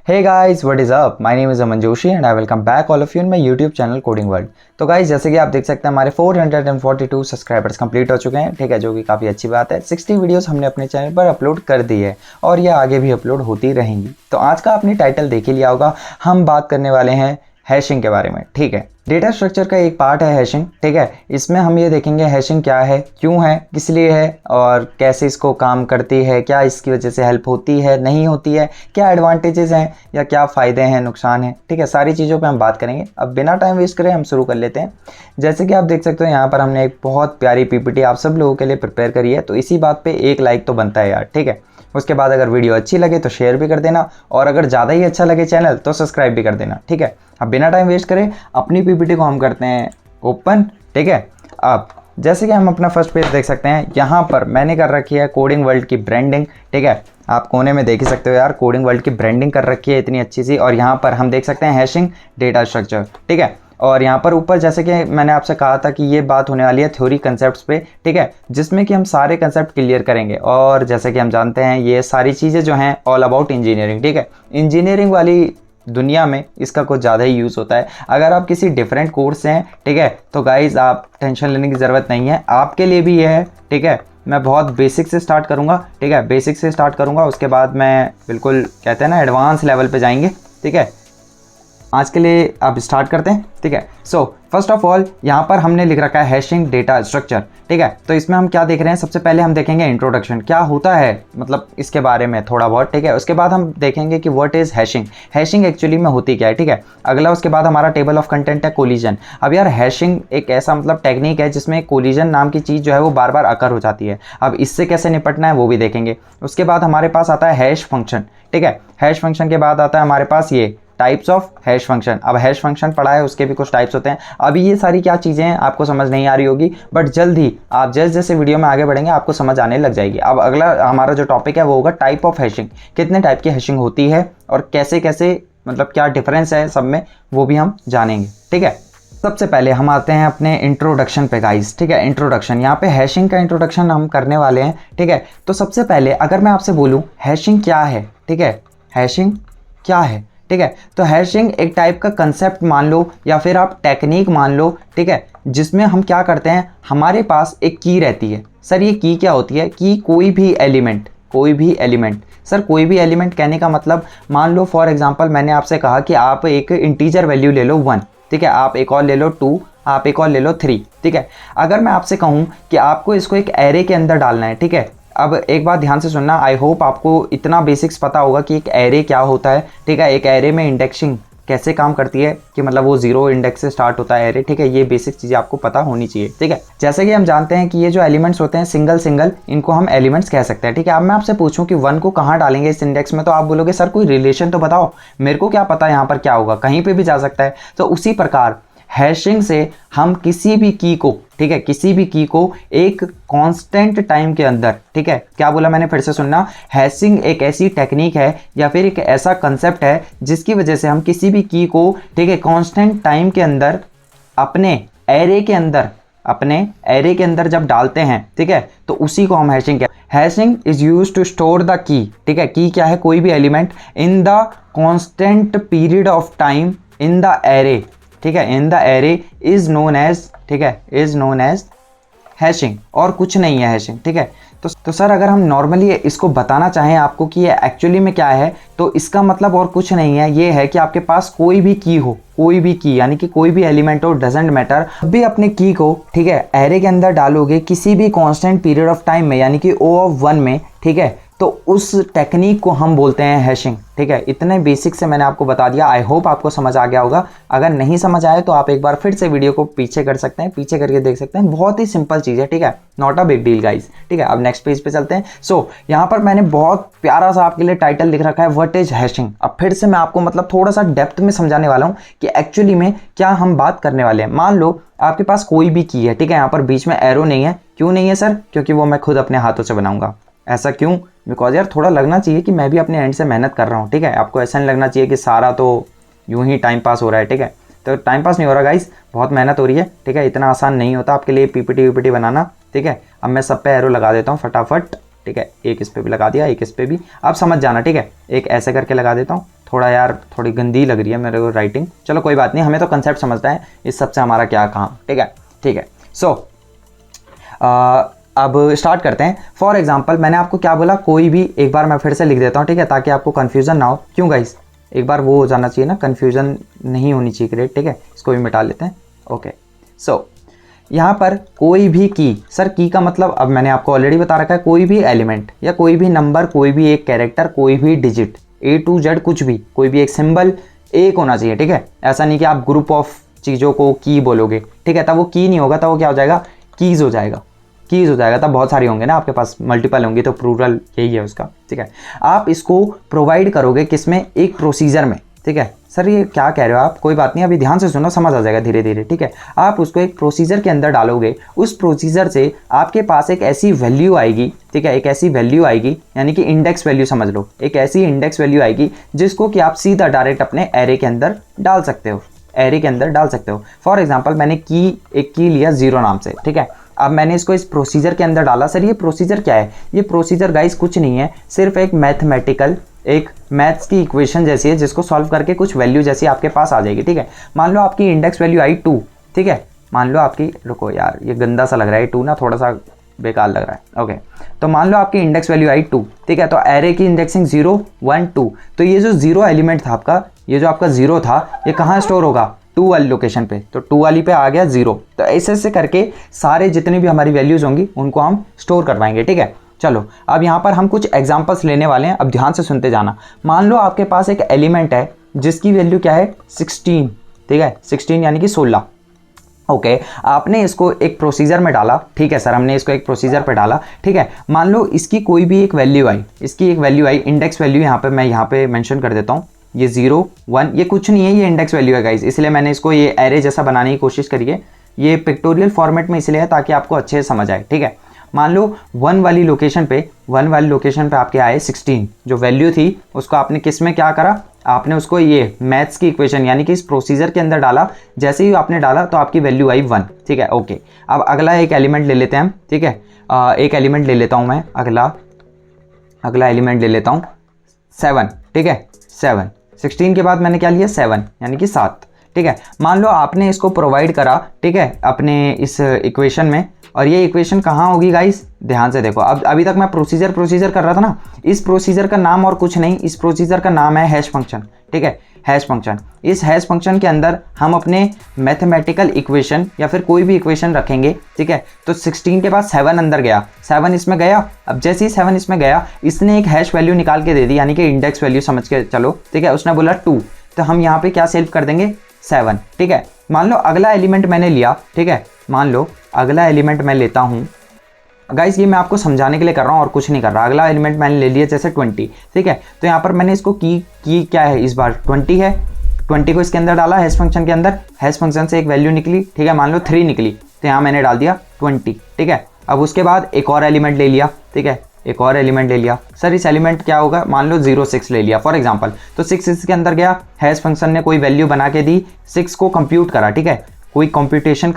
Hey guys, what is up? My name is Aman Joshi and I welcome back all of you in my YouTube channel coding world. तो guys, जैसे कि आप देख सकते हैं हमारे 442 सब्सक्राइबर्स कंप्लीट हो चुके हैं, ठीक है, जो कि काफ़ी अच्छी बात है। 60 वीडियोस हमने अपने चैनल पर अपलोड कर दी है और ये आगे भी अपलोड होती रहेंगी। तो आज का आपने टाइटल देख ही लिया होगा, हम बात करने वाले हैं हैशिंग के बारे में, ठीक है। डेटा स्ट्रक्चर का एक पार्ट है हैशिंग, ठीक है। इसमें हम ये देखेंगे हैशिंग क्या है, क्यों है, किस लिए है और कैसे इसको काम करती है, क्या इसकी वजह से हेल्प होती है, नहीं होती है, क्या एडवांटेजेस हैं या क्या फ़ायदे हैं, नुकसान हैं, ठीक है। सारी चीज़ों पे हम बात करेंगे। अब बिना टाइम वेस्ट करें हम शुरू कर लेते हैं। जैसे कि आप देख सकते हो यहाँ पर हमने एक बहुत प्यारी पीपीटी आप सब लोगों के लिए प्रिपेयर करी है, तो इसी बात पर एक लाइक तो बनता है यार, ठीक है। उसके बाद अगर वीडियो अच्छी लगे तो शेयर भी कर देना और अगर ज़्यादा ही अच्छा लगे चैनल तो सब्सक्राइब भी कर देना, ठीक है। अब बिना टाइम वेस्ट करें अपनी पीपीटी को हम करते हैं ओपन, ठीक है। अब जैसे कि हम अपना फर्स्ट पेज देख सकते हैं, यहाँ पर मैंने कर रखी है कोडिंग वर्ल्ड की ब्रांडिंग, ठीक है। आप कोने में देख ही सकते हो यार, कोडिंग वर्ल्ड की ब्रांडिंग कर रखी है इतनी अच्छी सी। और यहाँ पर हम देख सकते हैं हैशिंग डेटा स्ट्रक्चर, ठीक है। और यहाँ पर ऊपर जैसे कि मैंने आपसे कहा था कि ये बात होने वाली है थ्योरी कंसेप्ट्स पे, ठीक है, जिसमें कि हम सारे कंसेप्ट क्लियर करेंगे। और जैसे कि हम जानते हैं ये सारी चीज़ें जो हैं ऑल अबाउट इंजीनियरिंग, ठीक है। इंजीनियरिंग वाली दुनिया में इसका कुछ ज़्यादा ही यूज़ होता है। अगर आप किसी डिफरेंट कोर्स से हैं, ठीक है, तो गाइज़ आप टेंशन लेने की ज़रूरत नहीं है, आपके लिए भी ये है, ठीक है। मैं बहुत बेसिक से स्टार्ट करूँगा, ठीक है, बेसिक से स्टार्ट करूँगा, उसके बाद मैं बिल्कुल कहते हैं ना एडवांस लेवल पे जाएंगे, ठीक है। आज के लिए अब स्टार्ट करते हैं, ठीक है। सो फर्स्ट ऑफ ऑल यहाँ पर हमने लिख रखा है हैशिंग डेटा स्ट्रक्चर, ठीक है। तो इसमें हम क्या देख रहे हैं, सबसे पहले हम देखेंगे इंट्रोडक्शन, क्या होता है मतलब इसके बारे में थोड़ा बहुत, ठीक है। उसके बाद हम देखेंगे कि what is hashing, hashing actually में होती क्या है, ठीक है। अगला उसके बाद हमारा टेबल ऑफ कंटेंट है कोलिजन। अब यार हैशिंग एक ऐसा मतलब टेक्निक है जिसमें कोलिजन नाम की चीज़ जो है वो बार बार अकर हो जाती है। अब इससे कैसे निपटना है वो भी देखेंगे। उसके बाद हमारे पास आता है हैश फंक्शन, ठीक है। हैश फंक्शन के बाद आता है हमारे पास ये टाइप्स ऑफ हैश फंक्शन। अब हैश फंक्शन पढ़ा है, उसके भी कुछ टाइप्स होते हैं। अभी ये सारी क्या चीज़ें हैं आपको समझ नहीं आ रही होगी, बट जल्द ही आप जैसे जैसे वीडियो में आगे बढ़ेंगे आपको समझ आने लग जाएगी। अब अगला हमारा जो टॉपिक है वो होगा टाइप ऑफ हैशिंग, कितने टाइप की हैशिंग होती है और कैसे कैसे मतलब क्या डिफरेंस है सब में, वो भी हम जानेंगे, ठीक है। सबसे पहले हम आते हैं अपने इंट्रोडक्शन पे गाइस, ठीक है। इंट्रोडक्शन, यहाँ पे हैशिंग का इंट्रोडक्शन हम करने वाले हैं, ठीक है। तो सबसे पहले अगर मैं आपसे बोलूँ हैशिंग क्या है, ठीक है, हैशिंग क्या है, ठीक है। तो हैशिंग एक टाइप का कंसेप्ट मान लो या फिर आप टेक्निक मान लो, ठीक है, जिसमें हम क्या करते हैं, हमारे पास एक की रहती है। सर ये की क्या होती है? की कोई भी एलिमेंट, कोई भी एलिमेंट। सर कोई भी एलिमेंट कहने का मतलब, मान लो फॉर एग्जांपल मैंने आपसे कहा कि आप एक इंटीजर वैल्यू ले लो 1, ठीक है, आप एक और ले लो 2, आप एक और ले लो 3, ठीक है। अगर मैं आपसे कहूँ कि आपको इसको एक एरे के अंदर डालना है, ठीक है। अब एक बात ध्यान से सुनना, आई होप आपको इतना बेसिक्स पता होगा कि एक एरे क्या होता है, ठीक है। एक एरे में इंडेक्सिंग कैसे काम करती है कि मतलब वो 0 इंडेक्स से स्टार्ट होता है एरे, ठीक है। ये बेसिक चीज़ें आपको पता होनी चाहिए, ठीक है। जैसे कि हम जानते हैं कि ये जो एलिमेंट्स होते हैं सिंगल सिंगल, इनको हम एलिमेंट्स कह सकते हैं, ठीक है। अब मैं आपसे पूछूं कि 1 को कहाँ डालेंगे इस इंडेक्स में, तो आप बोलोगे सर कोई रिलेशन तो बताओ, मेरे को क्या पता यहाँ पर क्या होगा, कहीं पर भी जा सकता है। तो उसी प्रकार हैशिंग से हम किसी भी की को, ठीक है, किसी भी की को एक कांस्टेंट टाइम के अंदर, ठीक है, क्या बोला मैंने, फिर से सुनना। हैशिंग एक ऐसी टेक्निक है या फिर एक ऐसा कंसेप्ट है जिसकी वजह से हम किसी भी की को, ठीक है, कांस्टेंट टाइम के अंदर अपने एरे के अंदर, अपने एरे के अंदर जब डालते हैं, ठीक है, तो उसी को हम हैशिंग कहते हैं। Hashing is used to store the key, ठीक है। की क्या है? कोई भी element in the constant period of time in the array, ठीक है, in the array is known as, ठीक है, इज नोन एज हैशिंग, और कुछ नहीं है हैशिंग, ठीक है। तो सर अगर हम नॉर्मली इसको बताना चाहें आपको कि ये एक्चुअली में क्या है, तो इसका मतलब और कुछ नहीं है, ये है कि आपके पास कोई भी की हो, कोई भी की यानी कि कोई भी एलिमेंट हो, डजेंट मैटर, जब भी अपने की को, ठीक है, एरे के अंदर डालोगे किसी भी कांस्टेंट पीरियड ऑफ टाइम में यानी कि O of 1 में, ठीक है, तो उस टेक्निक को हम बोलते हैं हैशिंग, ठीक है। इतने बेसिक से मैंने आपको बता दिया, आई होप आपको समझ आ गया होगा। अगर नहीं समझ आए तो आप एक बार फिर से वीडियो को पीछे कर सकते हैं, पीछे करके देख सकते हैं, बहुत ही सिंपल चीज़ है, ठीक है, not a big deal guys, ठीक है। अब नेक्स्ट पेज पे चलते हैं। सो यहाँ पर मैंने बहुत प्यारा सा आपके लिए टाइटल लिख रखा है, व्हाट इज हैशिंग। अब फिर से मैं आपको मतलब थोड़ा सा डेप्थ में समझाने वाला हूँ कि एक्चुअली में क्या हम बात करने वाले हैं। मान लो आपके पास कोई भी की है, ठीक है, यहाँ पर बीच में एरो नहीं है, क्यों नहीं है सर? क्योंकि वो मैं खुद अपने हाथों से बनाऊंगा। ऐसा क्यों? बिकॉज यार थोड़ा लगना चाहिए कि मैं भी अपने एंड से मेहनत कर रहा हूँ, ठीक है। आपको ऐसा नहीं लगना चाहिए कि सारा तो यूं ही टाइम पास हो रहा है, ठीक है। तो टाइम पास नहीं हो रहा गाइस, बहुत मेहनत हो रही है, ठीक है। इतना आसान नहीं होता आपके लिए पीपीटी बनाना, ठीक है। अब मैं सब पे एरो लगा देता हूँ फटाफट, ठीक है। एक इस पे भी लगा दिया, एक इस पे भी, आप समझ जाना, ठीक है। एक ऐसे करके लगा देता हूँ थोड़ा यार थोड़ी गंदी लग रही है मेरे को राइटिंग, चलो कोई बात नहीं, हमें तो कंसेप्ट समझता है, इस सबसे हमारा क्या काम, ठीक है ठीक है। सो अब स्टार्ट करते हैं। फॉर एग्जांपल मैंने आपको क्या बोला, कोई भी, एक बार मैं फिर से लिख देता हूँ, ठीक है, ताकि आपको कन्फ्यूज़न ना हो। क्यों गाइस, एक बार वो हो जाना चाहिए ना, कन्फ्यूज़न नहीं होनी चाहिए क्रिएट, ठीक है। इसको भी मिटा लेते हैं। ओके, सो यहाँ पर कोई भी की, सर की का मतलब अब मैंने आपको ऑलरेडी बता रखा है, कोई भी एलिमेंट या कोई भी नंबर, कोई भी एक कैरेक्टर, कोई भी डिजिट A to Z, कुछ भी, कोई भी एक सिंबल एक होना चाहिए, ठीक है। ऐसा नहीं कि आप ग्रुप ऑफ चीज़ों को की बोलोगे, ठीक है, तब वो की नहीं होगा, तब वो क्या हो जाएगा, कीज़ हो जाएगा, कीज़ हो जाएगा। तब बहुत सारी होंगे ना आपके पास, मल्टीपल होंगी, तो प्लूरल यही है उसका, ठीक है। आप इसको प्रोवाइड करोगे किसमें, एक प्रोसीजर में, ठीक है। सर ये क्या कह रहे हो आप, कोई बात नहीं, अभी ध्यान से सुनो, समझ आ जाएगा धीरे धीरे, ठीक है। आप उसको एक प्रोसीजर के अंदर डालोगे, उस प्रोसीजर से आपके पास एक ऐसी वैल्यू आएगी, ठीक है, एक ऐसी वैल्यू आएगी, यानी कि इंडेक्स वैल्यू समझ लो, एक ऐसी इंडेक्स वैल्यू आएगी जिसको कि आप सीधा डायरेक्ट अपने एरे के अंदर डाल सकते हो, एरे के अंदर डाल सकते हो। फॉर एग्जाम्पल मैंने एक की लिया 0 नाम से, ठीक है। अब मैंने इसको इस प्रोसीजर के अंदर डाला। सर ये प्रोसीजर क्या है, ये प्रोसीजर गाइस कुछ नहीं है, सिर्फ एक मैथमेटिकल, एक मैथ्स की इक्वेशन जैसी है, जिसको सॉल्व करके कुछ वैल्यू जैसी आपके पास आ जाएगी, ठीक है। मान लो आपकी इंडेक्स वैल्यू आई 2, ठीक है, मान लो आपकी, रुको यार ये गंदा सा लग रहा है 2 ना, थोड़ा सा बेकार लग रहा है। ओके, तो मान लो आपकी इंडेक्स वैल्यू आई 2, ठीक है। तो एरे की इंडेक्सिंग 0 1 2, तो ये जो 0 एलिमेंट था आपका, ये जो आपका 0 था, ये कहाँ स्टोर होगा, 2 वाली लोकेशन पे, तो 2 वाली पे आ गया 0। तो ऐसे ऐसे करके सारे जितनी भी हमारी वैल्यूज़ होंगी उनको हम स्टोर करवाएंगे, ठीक है। चलो अब यहाँ पर हम कुछ एग्जांपल्स लेने वाले हैं, अब ध्यान से सुनते जाना। मान लो आपके पास एक एलिमेंट है जिसकी वैल्यू क्या है 16, ठीक है, 16 यानी कि 16। ओके, आपने इसको एक प्रोसीजर में डाला, ठीक है सर, हमने इसको एक प्रोसीजर पे डाला, ठीक है। मान लो इसकी कोई भी एक वैल्यू आई, इसकी एक वैल्यू आई, इंडेक्स वैल्यू यहाँ पे मैं यहाँ पे मेंशन कर देता हूँ, ये 0 1, ये कुछ नहीं है, ये इंडेक्स वैल्यू है गाइज, इसलिए मैंने इसको ये एरे जैसा बनाने की कोशिश करी है। ये पिक्टोरियल फॉर्मेट में इसलिए है ताकि आपको अच्छे से समझ आए, ठीक है। मान लो 1 वाली लोकेशन पे आपके आए 16, जो वैल्यू थी उसको आपने किस में क्या करा, आपने उसको ये मैथ्स की इक्वेशन यानी कि इस प्रोसीजर के अंदर डाला। जैसे ही आपने डाला तो आपकी वैल्यू आई 1, ठीक है। ओके, अब अगला एक एलिमेंट ले लेते हैं हम, ठीक है। एक एलिमेंट ले लेता हूँ मैं, अगला एलिमेंट ले लेता हूँ 7, ठीक है, 7। 16 के बाद मैंने क्या लिया 7 यानी कि 7, ठीक है। मान लो आपने इसको प्रोवाइड करा, ठीक है, अपने इस इक्वेशन में, और ये इक्वेशन कहाँ होगी गाइस, ध्यान से देखो। अब अभी तक मैं प्रोसीजर कर रहा था ना, इस प्रोसीजर का नाम और कुछ नहीं, इस प्रोसीजर का नाम है हैश फंक्शन, ठीक है, हैश फंक्शन। इस हैश फंक्शन के अंदर हम अपने मैथमेटिकल इक्वेशन या फिर कोई भी इक्वेशन रखेंगे, ठीक है। तो 16 के बाद 7 अंदर गया, 7 इसमें गया। अब जैसे ही 7 इसमें गया, इसने एक हैश वैल्यू निकाल के दे दी, यानी कि इंडेक्स वैल्यू समझ के चलो, ठीक है। उसने बोला 2, तो हम यहाँ पे क्या सेव कर देंगे 7, ठीक है। मान लो अगला एलिमेंट मैंने लिया, ठीक है, मान लो अगला एलिमेंट मैं लेता हूँ गाइस, ये मैं आपको समझाने के लिए कर रहा हूँ और कुछ नहीं कर रहा। अगला एलिमेंट मैंने ले लिया जैसे 20, ठीक है। तो यहाँ पर मैंने इसको की क्या है, इस बार 20 है, 20 को इसके अंदर डाला हैश फंक्शन के अंदर, हैश फंक्शन से एक वैल्यू निकली, ठीक है, मान लो 3 निकली, तो यहाँ मैंने डाल दिया 20, ठीक है। अब उसके बाद एक और एलिमेंट ले लिया, ठीक है, एक और एलिमेंट ले लिया। सर इस एलिमेंट क्या होगा, मान लो 06 ले लिया फॉर एग्जांपल, तो 6 इसके अंदर गया, हैश फंक्शन ने कोई वैल्यू बना के दी, 6 को कंप्यूट करा, ठीक है, कोई कंप्यूटेशन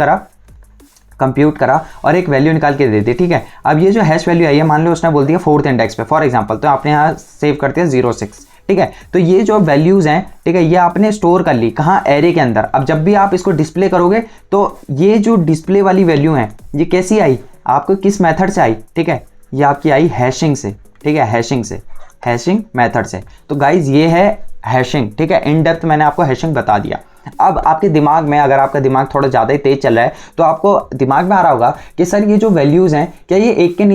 कंप्यूट करा और एक वैल्यू निकाल के दे दी, ठीक है। अब ये जो हैश वैल्यू आई है, मान लो उसने बोल दिया 4th इंडेक्स पे फॉर एग्जांपल, तो आपने यहाँ सेव करते हैं 06, ठीक है। तो ये जो वैल्यूज़ हैं, ठीक है, ये आपने स्टोर कर ली कहाँ, एरे के अंदर। अब जब भी आप इसको डिस्प्ले करोगे तो ये जो डिस्प्ले वाली वैल्यू है, ये कैसी आई, आपको किस मेथड से आई, ठीक है, ये आपकी आई हैशिंग से, ठीक है, हैशिंग मेथड से। तो गाइज ये है हैशिंग, ठीक है। इन डेप्थ मैंने आपको हैशिंग बता दिया। अब आपके दिमाग में, अगर आपका दिमाग थोड़ा ज़्यादा ही तेज चल रहा है, तो आपको दिमाग में आ रहा होगा कि सर ये जो वैल्यूज़ हैं, क्या ये एक के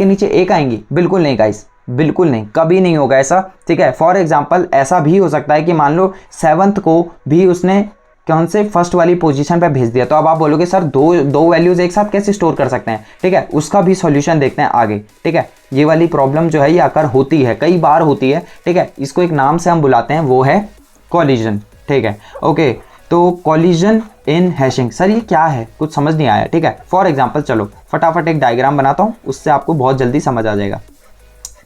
नीचे एक आएंगी? बिल्कुल नहीं गाइस, बिल्कुल नहीं, कभी नहीं होगा ऐसा, ठीक है। फॉर एग्जांपल ऐसा भी हो सकता है कि मान लो 7th को भी उसने कौन से फर्स्ट वाली पोजीशन पे भेज दिया, तो अब आप बोलोगे सर दो वैल्यूज़ एक साथ कैसे स्टोर कर सकते हैं, ठीक है। उसका भी सॉल्यूशन देखते हैं आगे, ठीक है। ये वाली प्रॉब्लम जो है ये आकर होती है, कई बार होती है, ठीक है। इसको एक नाम से हम बुलाते हैं, वो है कॉलिजन, ठीक है। ओके, तो कॉलिजन इन हैशिंग, सर ये क्या है, कुछ समझ नहीं आया, ठीक है। फॉर एग्जांपल चलो फटाफट एक डायग्राम बनाता हूँ, उससे आपको बहुत जल्दी समझ आ जाएगा,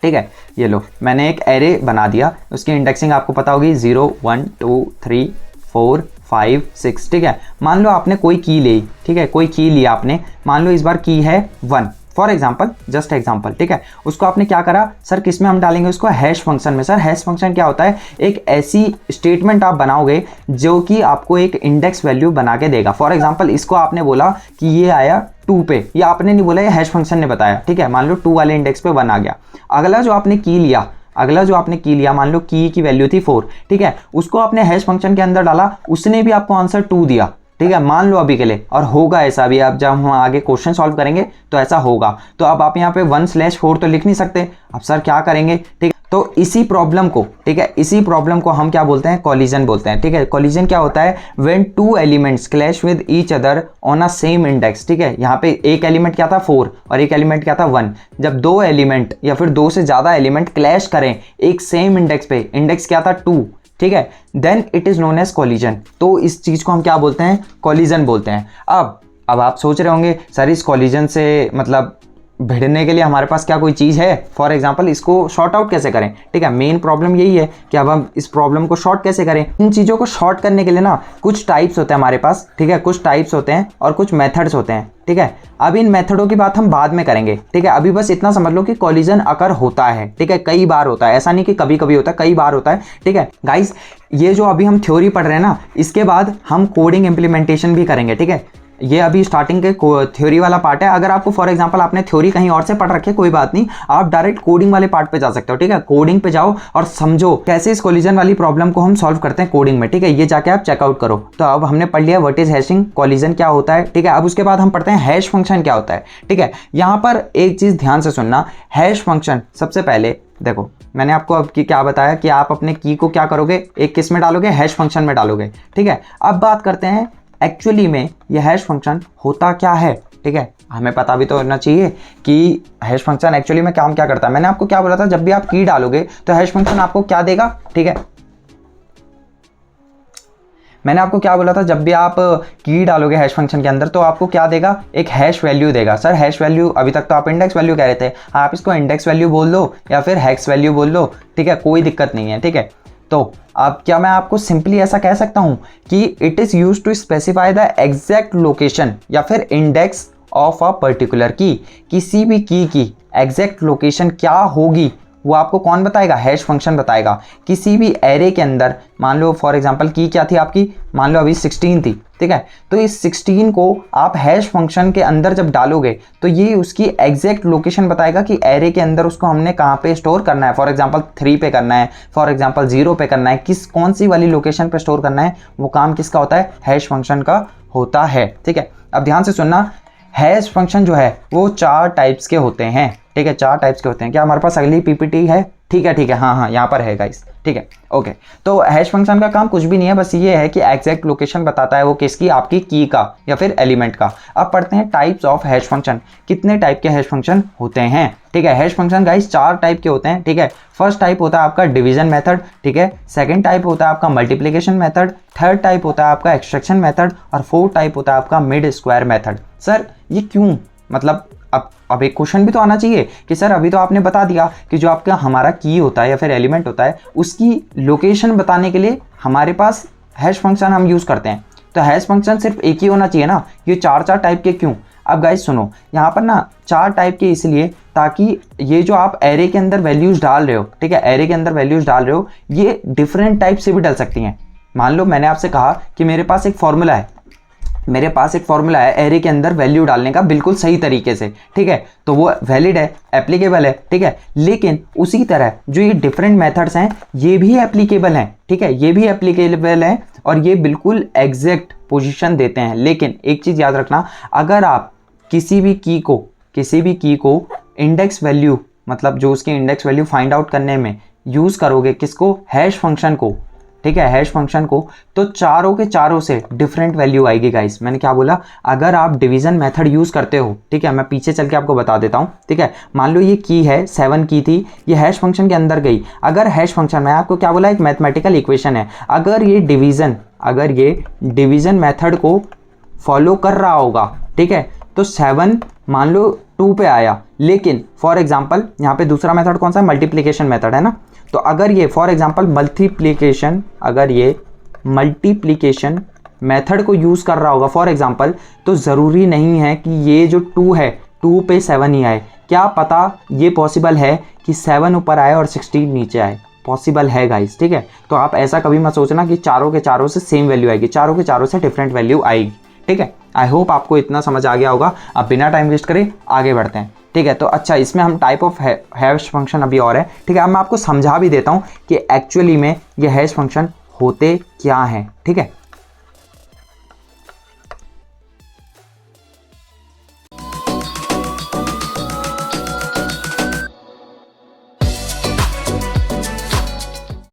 ठीक है। ये लो मैंने एक एरे बना दिया, उसकी इंडेक्सिंग आपको पता होगी 0 1 2 3 4 5 6, ठीक है। मान लो आपने कोई की ली, ठीक है, कोई की लिया आपने, मान लो इस बार की है 1, फॉर एग्जाम्पल, जस्ट एग्जाम्पल, ठीक है, उसको आपने क्या करा सर, किस में हम डालेंगे उसको, हैश फंक्शन में। सर हैश फंक्शन क्या होता है, एक ऐसी स्टेटमेंट आप बनाओगे जो कि आपको एक इंडेक्स वैल्यू बना के देगा। फॉर एग्जाम्पल इसको आपने बोला कि ये आया 2 पे, ये आपने नहीं बोला, ये हैश फंक्शन ने बताया, ठीक है, मान लो 2 वाले इंडेक्स पे 1 आ गया। अगला जो आपने की लिया, मान लो की वैल्यू थी 4, ठीक है, उसको आपने हैश फंक्शन के अंदर डाला, उसने भी आपको आंसर 2 दिया, ठीक है, मान लो अभी के लिए, और होगा ऐसा भी, अब जब हम आगे क्वेश्चन सॉल्व करेंगे तो ऐसा होगा। तो अब आप यहाँ पे 1/4 तो लिख नहीं सकते, अब सर क्या करेंगे, ठीक है, तो इसी प्रॉब्लम को, ठीक है, इसी प्रॉब्लम को हम क्या बोलते हैं, कॉलिजन बोलते हैं, ठीक है। कॉलिजन क्या होता है, when 2 elements clash with each other on a same index, ठीक है, यहाँ पे एक एलिमेंट क्या था 4 और एक एलिमेंट क्या था 1, जब 2 एलिमेंट या फिर 2 से ज्यादा एलिमेंट क्लैश करें एक सेम इंडेक्स पे, इंडेक्स क्या था 2, ठीक है, then it is known as collision. तो इस चीज को हम क्या बोलते हैं, कॉलिजन बोलते हैं। अब आप सोच रहे होंगे सर इस कॉलिजन से मतलब भिड़ने के लिए हमारे पास क्या कोई चीज़ है, फॉर एग्जांपल इसको शॉर्ट आउट कैसे करें, ठीक है, मेन प्रॉब्लम यही है कि अब हम इस प्रॉब्लम को शॉर्ट कैसे करें। इन चीज़ों को शॉर्ट करने के लिए ना कुछ टाइप्स होते हैं हमारे पास, ठीक है, कुछ टाइप्स होते हैं और कुछ मेथड्स होते हैं, ठीक है। अब इन मेथडों की बात हम बाद में करेंगे, ठीक है, अभी बस इतना समझ लो कि कॉलिजन अकर होता है, ठीक है, कई बार होता है, ऐसा नहीं कि कभी कभी होता है, कई बार होता है, ठीक है। गाइस ये जो अभी हम थ्योरी पढ़ रहे हैं ना, इसके बाद हम कोडिंग इंप्लीमेंटेशन भी करेंगे, ठीक है, ये अभी स्टार्टिंग के थ्योरी वाला पार्ट है। अगर आपको फॉर एग्जांपल आपने थ्योरी कहीं और से पढ़ रखी है कोई बात नहीं, आप डायरेक्ट कोडिंग वाले पार्ट पे जा सकते हो, ठीक है, कोडिंग पे जाओ और समझो कैसे इस कॉलिजन वाली प्रॉब्लम को हम सॉल्व करते हैं कोडिंग में, ठीक है, ये जाके आप चेकआउट करो। तो अब हमने पढ़ लिया व्हाट इज हैशिंग, कॉलिजन क्या होता है, ठीक है। अब उसके बाद हम पढ़ते हैं हैश फंक्शन क्या होता है, ठीक है। यहाँ पर एक चीज ध्यान से सुनना, हैश फंक्शन सबसे पहले देखो, मैंने आपको अब की क्या बताया कि आप अपने की को क्या करोगे, एक किस में डालोगे, हैश फंक्शन में डालोगे, ठीक है। अब बात करते हैं एक्चुअली में ये हैश फंक्शन होता क्या है, ठीक है, हमें पता भी तो होना चाहिए कि हैश फंक्शन एक्चुअली में काम क्या करता है। मैंने आपको क्या बोला था, जब भी आप की डालोगे तो हैश फंक्शन आपको क्या देगा, ठीक है, मैंने आपको क्या बोला था, जब भी आप की डालोगे हैश फंक्शन के अंदर तो आपको क्या देगा, एक हैश वैल्यू देगा। सर हैश वैल्यू, अभी तक तो आप इंडेक्स वैल्यू कह रहे थे, आप इसको इंडेक्स वैल्यू बोल दो या फिर हैश वैल्यू बोल दो, ठीक है, कोई दिक्कत नहीं है, ठीक है। तो अब क्या मैं आपको सिंपली ऐसा कह सकता हूं कि it is used to specify the exact location या फिर इंडेक्स ऑफ अ पर्टिकुलर की, किसी भी की एग्जैक्ट लोकेशन क्या होगी वो आपको कौन बताएगा, हैश फंक्शन बताएगा। किसी भी एरे के अंदर, मान लो फॉर एग्जांपल की क्या थी आपकी, मान लो अभी 16 थी, ठीक है, तो इस 16 को आप हैश फंक्शन के अंदर जब डालोगे तो ये उसकी एग्जैक्ट लोकेशन बताएगा कि एरे के अंदर उसको हमने कहाँ पे स्टोर करना है, फॉर एग्जांपल 3 पे करना है, फॉर एग्जांपल 0 पे करना है, कौन सी वाली लोकेशन पे स्टोर करना है, वो काम किसका होता है, हैश फंक्शन का होता है, ठीक है। अब ध्यान से सुनना, हैश फंक्शन जो है वो 4 टाइप्स के होते हैं, ठीक है, 4 टाइप्स के होते हैं। क्या हमारे पास अगली पीपीटी है, ठीक है, हाँ यहाँ पर है गाइस, ठीक है, ओके। तो हैश फंक्शन का काम कुछ भी नहीं है, बस ये है कि एग्जैक्ट लोकेशन बताता है वो किसकी, आपकी की का या फिर एलिमेंट का। अब पढ़ते हैं टाइप्स ऑफ हैश फंक्शन, कितने टाइप के हैश फंक्शन होते हैं, ठीक है। हैश फंक्शन गाइस 4 टाइप के होते हैं, ठीक है। फर्स्ट टाइप होता है आपका डिवीजन मेथड, ठीक है, सेकंड टाइप होता है आपका मल्टीप्लिकेशन मेथड, थर्ड टाइप होता है आपका एक्सट्रैक्शन मेथड और फोर्थ टाइप होता है आपका मिड स्क्वायर मेथड। सर ये क्यों, मतलब अब एक क्वेश्चन भी तो आना चाहिए कि सर अभी तो आपने बता दिया कि जो आपका हमारा की होता है या फिर एलिमेंट होता है उसकी लोकेशन बताने के लिए हमारे पास हैश फंक्शन हम यूज़ करते हैं, तो हैश फंक्शन सिर्फ एक ही होना चाहिए ना, ये 4 टाइप के क्यों। अब गाइस सुनो, यहाँ पर ना 4 टाइप के इसलिए ताकि ये जो आप एरे के अंदर वैल्यूज़ डाल रहे हो, ठीक है, एरे के अंदर वैल्यूज़ डाल रहे हो, ये डिफरेंट टाइप से भी डल सकती हैं। मान लो मैंने आपसे कहा कि मेरे पास एक फॉर्मूला है, एरे के अंदर वैल्यू डालने का बिल्कुल सही तरीके से, ठीक है, तो वो वैलिड है, एप्लीकेबल है, ठीक है। लेकिन उसी तरह जो ये डिफरेंट मेथड्स हैं ये भी एप्लीकेबल हैं, ठीक है, ये भी एप्लीकेबल हैं और ये बिल्कुल एग्जैक्ट पोजीशन देते हैं। लेकिन एक चीज़ याद रखना, अगर आप किसी भी की को इंडेक्स वैल्यू, मतलब जो उसकी इंडेक्स वैल्यू फाइंड आउट करने में यूज़ करोगे, किसको, हैश फंक्शन को, ठीक है, हैश फंक्शन को, तो चारों के चारों से डिफरेंट वैल्यू आएगी गाइस। मैंने क्या बोला, अगर आप डिवीजन मेथड यूज़ करते हो, ठीक है, मैं पीछे चल के आपको बता देता हूँ, ठीक है। मान लो ये की है 7 की थी, ये हैश फंक्शन के अंदर गई। अगर हैश फंक्शन, मैं आपको क्या बोला, एक मैथमेटिकल इक्वेशन है, अगर ये डिवीजन मेथड को फॉलो कर रहा होगा, ठीक है, तो 7 मान लो 2 पे आया, लेकिन फॉर एग्जाम्पल यहाँ पे दूसरा मेथड कौन सा है, मल्टीप्लिकेशन मेथड है ना, तो अगर ये फॉर एग्जांपल मल्टीप्लिकेशन मेथड को यूज़ कर रहा होगा फॉर एग्जांपल, तो ज़रूरी नहीं है कि ये जो 2 है 2 पे 7 ही आए, क्या पता ये पॉसिबल है कि 7 ऊपर आए और 16 नीचे आए, पॉसिबल है गाइस, ठीक है। तो आप ऐसा कभी मत सोचना कि चारों के चारों से सेम वैल्यू आएगी, चारों के चारों से डिफरेंट वैल्यू आएगी, ठीक है। आई होप आपको इतना समझ आ गया होगा। अब बिना टाइम वेस्ट करें आगे बढ़ते हैं, ठीक है। तो अच्छा, इसमें हम टाइप ऑफ हैश फंक्शन अभी और है, ठीक है। अब मैं आपको समझा भी देता हूँ कि एक्चुअली में ये हैश फंक्शन होते क्या हैं, ठीक है।